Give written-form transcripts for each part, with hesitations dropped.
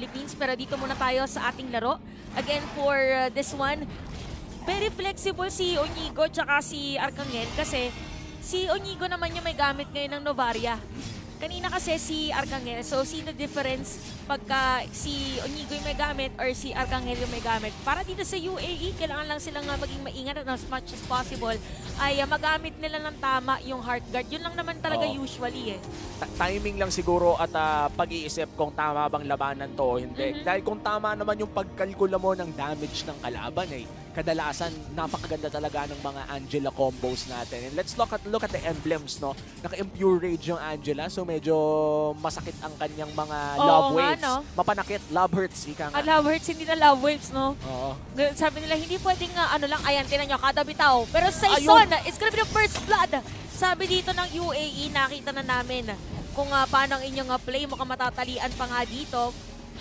Philippines. Pero dito muna tayo sa ating laro. Again, for this one, very flexible si Onigo tsaka si Arcangel kasi si Onigo naman yung may gamit ngayon ng Novaria. Kanina kasi si Arcangel, so sino difference pagka si Onigo yung may gamit or si Arcangel yung may gamit? Para dito sa UAE, kailangan lang silang maging maingat at as much as possible ay magamit nila ng tama yung heart guard. Yun lang naman talaga usually eh. Timing lang siguro at pag-iisip kung tama bang labanan to o hindi. Dahil kung tama naman yung pagkalkula mo ng damage ng kalaban eh, kadalasan napakaganda talaga ng mga Angela combos natin. And let's look at the emblems, no? Naka-impure rage yung Angela, so medyo masakit ang kanyang mga love waves. No? Mapanakit, love hurts, ika nga. Love hurts, hindi na love waves, no? Oo. Sabi nila, hindi pwedeng ano lang, ayan, tinan nyo, kada bitaw. Pero Saison, it's gonna be the first blood. Sabi dito ng UAE, nakita na namin kung paano ang inyong play, mukhang matatalian pa nga dito.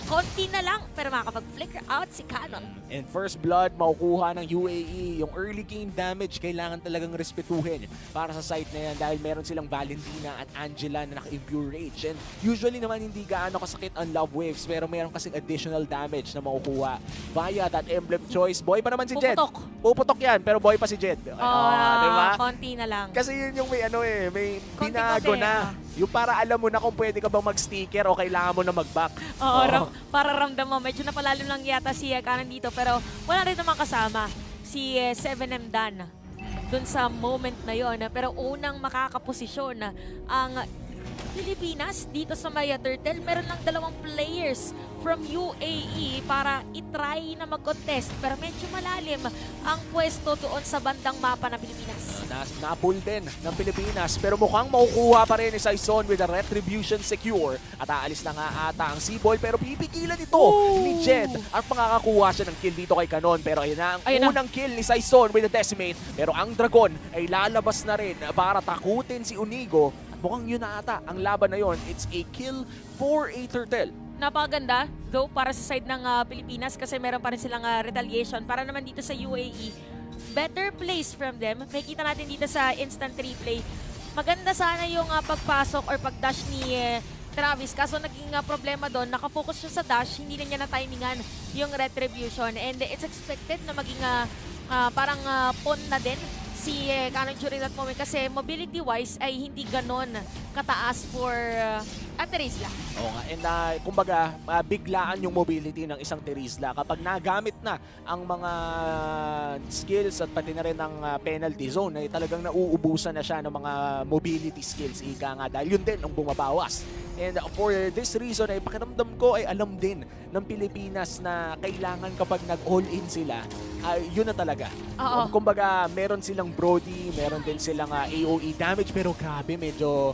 Konti na lang, pero makakapag-flicker out si Canon. And first blood, makukuha ng UAE. Yung early game damage, kailangan talagang respetuhin para sa site na yan dahil meron silang Valentina at Angela na naka-impure rage. And usually naman hindi gaano kasakit ang love waves, pero meron kasing additional damage na makukuha via that emblem choice. Boy pa naman si Jed. Puputok yan, pero boy pa si Jed. Diba? Konti na lang. Kasi yun yung may may Konti binago na. Yung para alam mo na kung pwede ka bang mag-sticker o kailangan mo na mag-back. Oo, para ramdam mo. Medyo napalalim lang yata si Canon dito, pero wala rin naman kasama si 7M Dan dun sa moment na yon. Pero unang makakaposisyon ang Pilipinas dito sa Maya Turtle. Meron lang 2 players from UAE para itry na mag-contest. Pero medyo malalim ang pwesto doon sa bandang mapa ng Pilipinas. Na-pull din ng Pilipinas pero mukhang makukuha pa rin ni Saison with a retribution secure at aalis na nga ata ang Seaball pero pipigilan ito ni Jed at makakakuha siya ng kill dito kay Canon pero ayun na ang unang kill ni Saison with the Decimate pero ang Dragon ay lalabas na rin para takutin si Onigo at mukhang yun na ata ang laban na yun. It's a kill for a Turtle. Napakaganda, though, para sa side ng Pilipinas kasi meron pa rin silang retaliation. Para naman dito sa UAE, better plays from them. Makikita natin dito sa instant replay. Maganda sana yung pagpasok or pagdash ni Travis. Kaso naging problema doon, nakafocus siya sa dash, hindi na niya na-timingan yung retribution. And it's expected na maging parang pawn na din si Canon during that moment kasi mobility-wise ay hindi ganon kataas for Terizla. Oo nga, and kumbaga biglaan yung mobility ng isang Terizla kapag nagamit na ang mga skills at pati na rin ang penalty zone ay talagang nauubusan na siya ng mga mobility skills ika nga dahil yun din ang bumabawas. And for this reason ay pakiramdam ko ay alam din ng Pilipinas na kailangan kapag nag-all-in sila yun na talaga. Kumbaga meron silang Brody, meron din silang AOE damage pero grabe medyo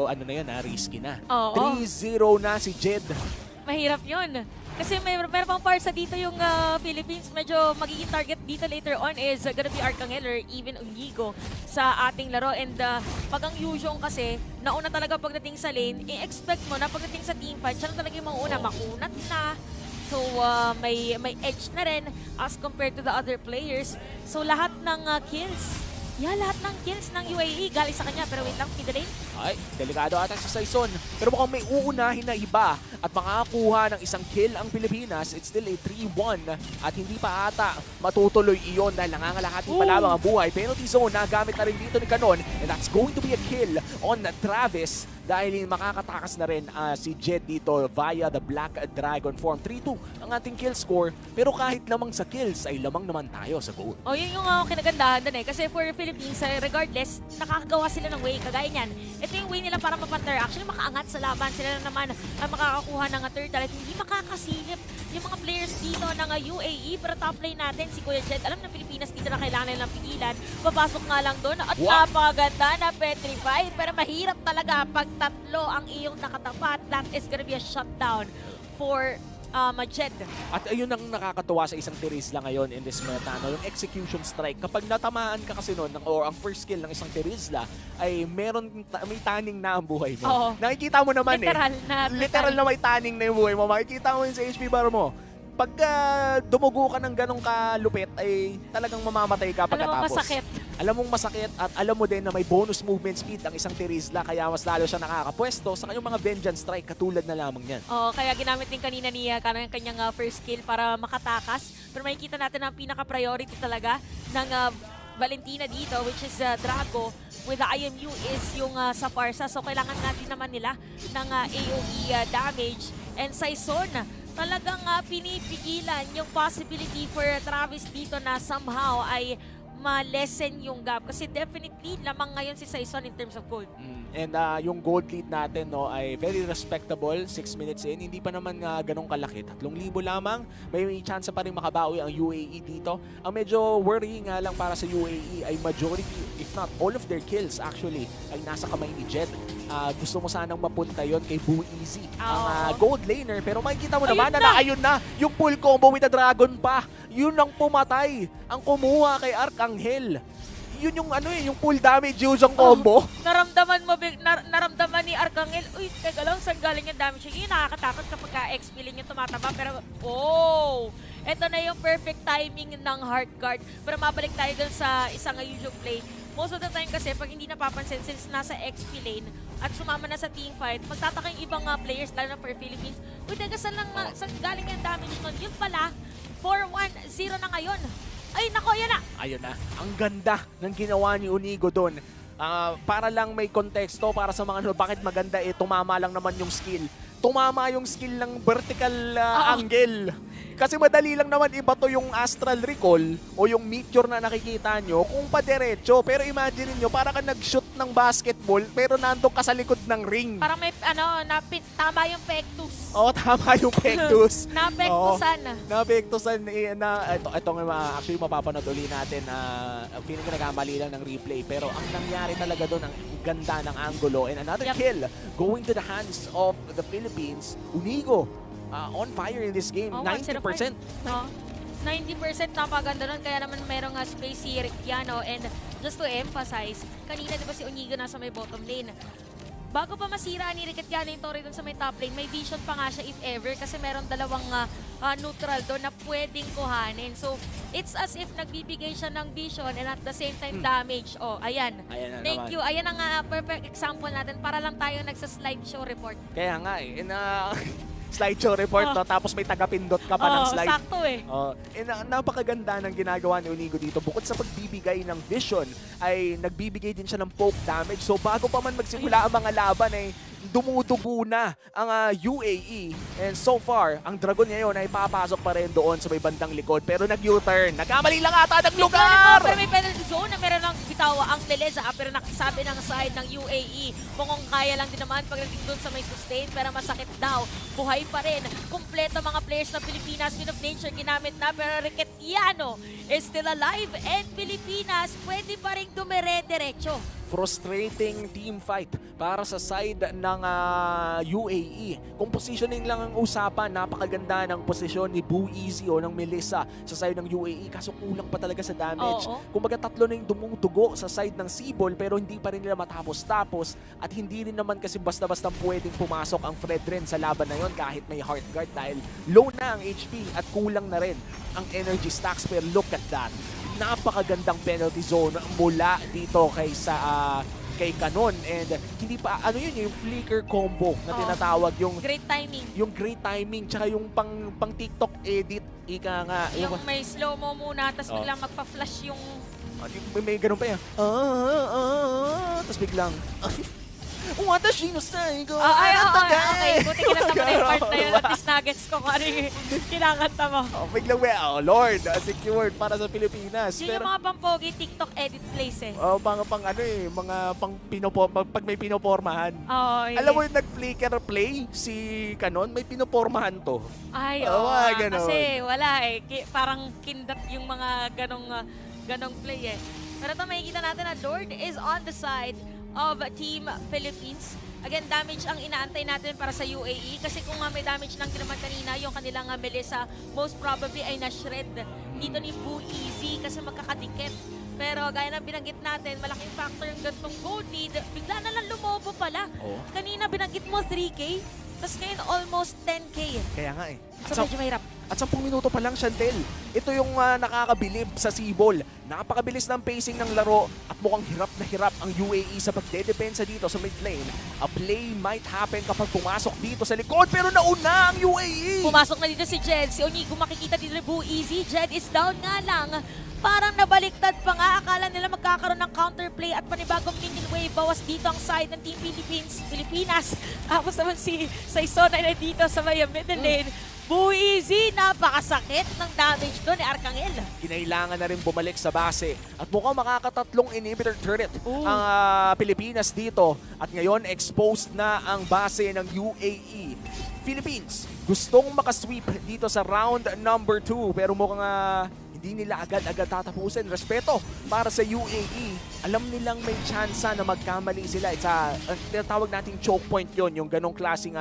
ano na yun, risky na. 3-0 na si Jed. Mahirap yun. Kasi meron pang parsa dito yung Philippines. Medyo magiging target dito later on is gonna be Arcangel or even Onigo sa ating laro. And pag ang Yuuzhong kasi, nauna talaga pagdating sa lane, i-expect mo na pagdating sa teamfight, siya na talaga yung mauna, makunat na. So may edge na rin as compared to the other players. So lahat ng kills, lahat ng kills ng UAE galing sa kanya. Pero wait lang, mid lane. Ay, delikado ata si Saison. Pero mukhang may uunahin na iba at makakakuha ng isang kill ang Pilipinas. It's still a 3-1 at hindi pa ata matutuloy iyon dahil nangangalahati pa lamang ang buhay. Penalty zone na gamit na rin dito ni Canon and that's going to be a kill on Travis dahil makakatakas na rin si Jed dito via the Black Dragon form. 3-2 ang ating kill score pero kahit lamang sa kills ay lamang naman tayo sa goal. Yun yung kinagandahan doon kasi for Philippines, regardless, nakakagawa sila ng way. Kagaya niyan, ito yung way nila para mapantar. Actually, makaangat sa laban. Sila na naman ang makakakuha ng turtle at hindi makakasilip yung mga players dito ng UAE. Pero top lane natin, si Kuya Jed, alam ng Pilipinas dito na kailangan nilang pigilan. Papasok nga lang doon at napaganda na petrified. Pero mahirap talaga pag tatlo ang iyong nakatapat. That is gonna be a shutdown for Jed. At ayun ang nakakatuwa sa isang Terizla ngayon in this meta, no? Yung execution strike. Kapag natamaan ka kasi nun, or ang first kill ng isang Terizla, ay may taning na ang buhay mo. Nakikita mo naman literal na may taning na yung buhay mo. Makikita mo yun sa HP bar mo. Pag dumugo ka ng ganong kalupit, ay talagang mamamatay ka pagkatapos. Alam mo, masakit. alam mong masakit at alam mo din na may bonus movement speed ang isang Terizla kaya mas lalo siya nakakapwesto sa kanyang mga Vengeance Strike katulad na lamang yan. Oo, kaya ginamit din kanina ni kanyang first kill para makatakas. Pero makikita natin ang pinaka-priority talaga ng Valentina dito, which is Drago with the IMU is yung sa Farsa. So kailangan natin naman nila ng AoE damage. And Saison, talagang pinipigilan yung possibility for Travis dito na somehow ay ma-lessen yung gap. Kasi definitely lamang ngayon si Saison in terms of gold. And yung gold lead natin no, ay very respectable. 6 minutes in. Hindi pa naman ganong kalaki. 3,000 lamang. May chance pa rin makabawi ang UAE dito. Ang medyo worrying nga lang para sa UAE ay majority, if not all of their kills actually, ay nasa kamay ni Jed. Gusto mo sanang mapunta yon kay Boo Easy, ang gold laner. Pero makikita mo naman na ayun na, yung full combo with the dragon pa. Yun ang pumatay. Ang kumuha kay Arcangel. Yun yung yung full damage using combo. Naramdaman ni Arcangel, uy, teka lang, saan galing yung damage? Yung nakakatakot kapag XP lane yung tumataba. Pero, eto na yung perfect timing ng Heartguard. Pero mabalik tayo dun sa isang usual play. Most of the time kasi, pag hindi napapansin, since nasa XP lane at sumama na sa teamfight, magtataka yung ibang players, lalo na for Philippines, uy, teka, saan galing yung damage nun? Yun pala, 4-1-0 na ngayon. Ay, nako, yan na! Ayun na. Ang ganda ng ginawa ni Unigo doon. Para lang may konteksto, para sa mga bakit maganda tumama lang naman yung skill. Tumama yung skill ng vertical angle. Kasi madali lang naman iba to yung Astral Recall o yung Meteor na nakikita nyo kung pa-diretso. Pero imagine nyo, para ka nag-shoot ng basketball pero nandun ka sa likod ng ring. Parang may, tama yung pectus. Oo, tama yung pectus. Napektusan. Napektusan. Ito nga, actually mapapanood uli natin. Feeling ko nagkamali lang ng replay. Pero ang nangyari talaga doon, ang ganda ng angulo. And another kill going to the hands of the Philippines. Unigo. On fire in this game, 90%. 90% napaganda nun, kaya naman merong space si Ricciano. And just to emphasize, kanina diba si Unigo nasa may bottom lane. Bago pa masira ni Ricciano yung Torre dun sa may top lane, may vision pa nga siya if ever kasi meron dalawang neutral doon na pwedeng kuhanin. So, it's as if nagbibigay siya ng vision and at the same time damage. Oh, ayan. Thank you. Ayan ang perfect example natin para lang tayo nagsa-slideshow report. Kaya nga slideshow report, no? Tapos may tagapindot ka pa ng slide. Sakto Napakaganda ng ginagawa ni Unigo dito. Bukod sa pagbibigay ng vision, ay nagbibigay din siya ng poke damage. So bago pa man magsimula ang mga laban, dumudugo na ang UAE. And so far, ang Dragon ngayon ay papasok pa rin doon sa may bandang likod. Pero nag-U-turn. Nagkamali lang ata ng lugar! Pero may penalty zone na meron ng bitawa ang Leleza. Pero nakisabi ng side ng UAE. Kung kaya lang din naman pagdating doon sa may sustain. Pero masakit daw. Buhay pa rin. Kompleto mga players ng Pilipinas. Queen of Nature ginamit na. Pero Ricciano is still alive. And Pilipinas pwede pa rin dumire-diretso. Frustrating team fight para sa side ng UAE. Kung positioning lang ang usapan, napakaganda ng posisyon ni Boo Easy o ng Melissa sa side ng UAE. Kaso kulang pa talaga sa damage. Kumbaga tatlo na yung dumudugo sa side ng Sibol pero hindi pa rin nila matapos-tapos at hindi rin naman kasi basta-basta pwedeng pumasok ang Fredren sa laban na yon kahit may Heartguard dahil low na ang HP at kulang na rin ang energy stacks. Pero look at that. Napakagandang penalty zone mula dito kay Canon and hindi pa yung flicker combo na tinatawag, yung great timing. Yung great timing tsaka yung pang TikTok edit yung may slow mo muna tapos biglang magpa-flash yung may ganun pa yan. Tapos biglang Watashi no Saigo. Okay. Buti kinanta mo na yung part na yun. At least nuggets ko kung ano yung kinakanta mo. Biglang Lord, secured para sa Pilipinas. Yun yung mga pampogi TikTok edit plays mga pag may pinopormahan. Alam mo yung nag-flicker play si Canon, may pinopormahan to. Kasi wala parang kindat yung mga ganong play Pero ito makikita natin na Lord is on the side of Team Philippines. Again, damage ang inaantay natin para sa UAE kasi kung may damage lang din naman kanina, yung kanilang Melissa, most probably ay na-shred dito ni Boo Easy kasi magkakadikit. Pero gaya na binanggit natin, malaking factor yung gantong gold lead. Bigla na lang lumobo pala. Kanina binanggit mo 3K, tapos ngayon almost 10K. Kaya nga So medyo mahirap. At 10 minuto pa lang, Shantel. Ito yung nakakabilib sa Sibol. Napakabilis ng pacing ng laro at mukhang hirap na hirap ang UAE sa pagdedepensa dito sa mid lane. A play might happen kapag pumasok dito sa likod pero nauna ang UAE! Pumasok na dito si Jed. Si Onigo makikita dito na Boo Easy. Jed is down nga lang. Parang nabaliktad pa nga. Akala nila magkakaroon ng counterplay at panibagong minion wave. Bawas dito ang side ng Team Pilipinas. Tapos naman si Saison ay nandito sa may middle lane. Boo Easy, napakasakit ng damage doon ni Arcangel. Kinailangan na rin bumalik sa base. At mukhang makakatatlong inhibitor turret ang Pilipinas dito. At ngayon, exposed na ang base ng UAE. Philippines, gustong makasweep dito sa round number 2. Pero mukhang hindi nila agad-agad tatapusin. Respeto para sa UAE. Alam nilang may tsansa na magkamali sila. It's tinatawag nating choke point yon, yung ganong klaseng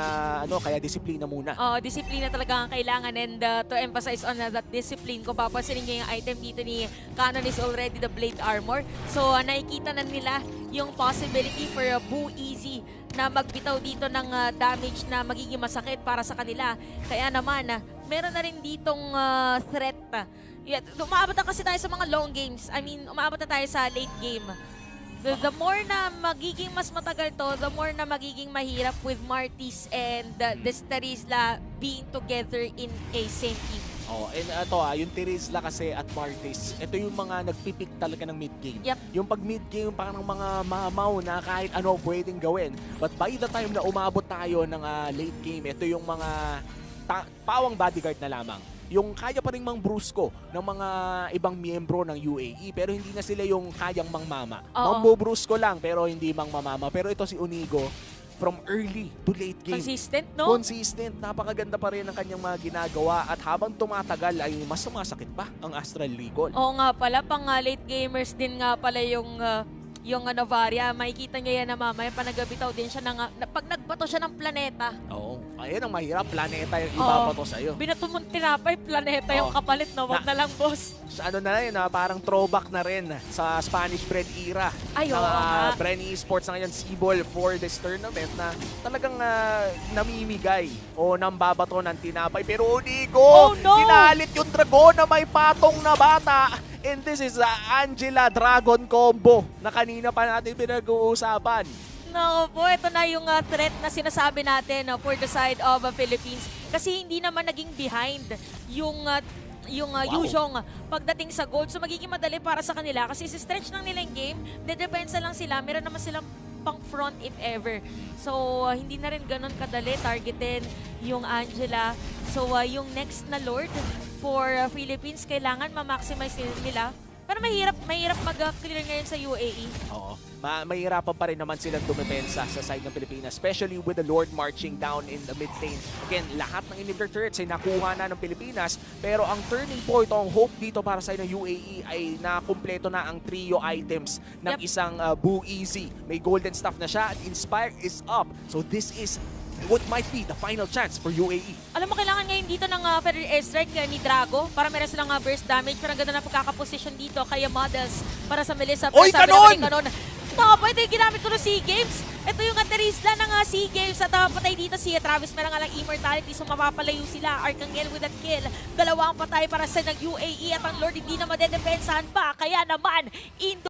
kaya disiplina muna. Disiplina talaga ang kailangan, and to emphasize on that discipline, kung papansinin nyo yung item dito ni Canon is already the Blade Armor. So nakikita na nila yung possibility for Boo Easy na magbitaw dito ng damage na magiging masakit para sa kanila. Kaya naman, meron na rin ditong threat. Umaabot na kasi tayo sa mga long games. I mean, umaabot na tayo sa late game. The more na magiging mas matagal to, the more na magiging mahirap with Martis and this Terizla being together in a same team. And ito yung Terizla kasi at Martis, ito yung mga nagpipik talaga ng mid-game. Yep. Yung pag mid-game, parang mga mamaw na kahit ano pwedeng gawin. But by the time na umabot tayo ng late game, ito yung mga pawang bodyguard na lamang. Yung kaya pa rin mang brusko ng mga ibang miyembro ng UAE, pero hindi na sila yung kayang mangmama. Mambo-brusko lang pero hindi mangmamama. Pero ito si Onigo, from early to late game. Consistent, no? Consistent. Napakaganda pa rin ang kanyang mga ginagawa at habang tumatagal ay mas sumasakit pa ang Astral Recall. Oo nga pala, pang late gamers din nga pala yung Varia. Makikita niya yan na mamaya panagabitaw din siya pag nagbato siya ng planeta. Oo. Ayun ang mahirap. Planeta yung ibabato sa'yo. Binato mong tinapay, planeta yung kapalit na wag na lang, boss. Sa na rin, parang throwback na rin sa Spanish Bread era. Ay, oo nga. Bren Esports na ngayon, Sibol for this tournament na talagang namimigay o nambabato ng tinapay. Pero Onigo, kinalit yung dragon na may patong na bata. And this is Angela Dragon combo na kanina pa natin pinag-uusapan. No po, ito na yung threat na sinasabi natin for the side of Philippines. Kasi hindi naman naging behind yung Yuzhong pagdating sa gold. So magiging madali para sa kanila kasi si stretch lang nila yung game, dedepensa lang sila, meron naman silang pang front if ever. So hindi na rin ganun kadali targetin yung Angela. So yung next na Lord for Philippines, kailangan ma-maximize nila. Pero mahirap mag-clear ngayon sa UAE. Oo. Mahirapan pa rin naman silang dumepensa sa side ng Pilipinas, especially with the Lord marching down in the mid lane. Again, lahat ng inhibitor turrets ay nakuha na ng Pilipinas, pero ang turning point, ang hope dito para sa ng UAE ay nakumpleto na ang trio items ng isang Boo Easy. May golden staff na siya at Inspire is up. So this is what might be the final chance for UAE. Alam mo, kailangan ngayon dito ng Feather Airstrike ni Drago para meron silang burst damage. Pero ang ganda na pagkakaposition dito kaya Models para sa Melissa. Oy, kanon! Tapos ito yung ginamit ko ng SEA Games. Ito yung Terizla ng SEA Games. At patay dito si Travis. Meron nga lang immortality. So mapapalayo sila. Arcangel with that kill. Dalawang patay para sa ng UAE. At ang Lord hindi na madedepensahan pa. Kaya naman,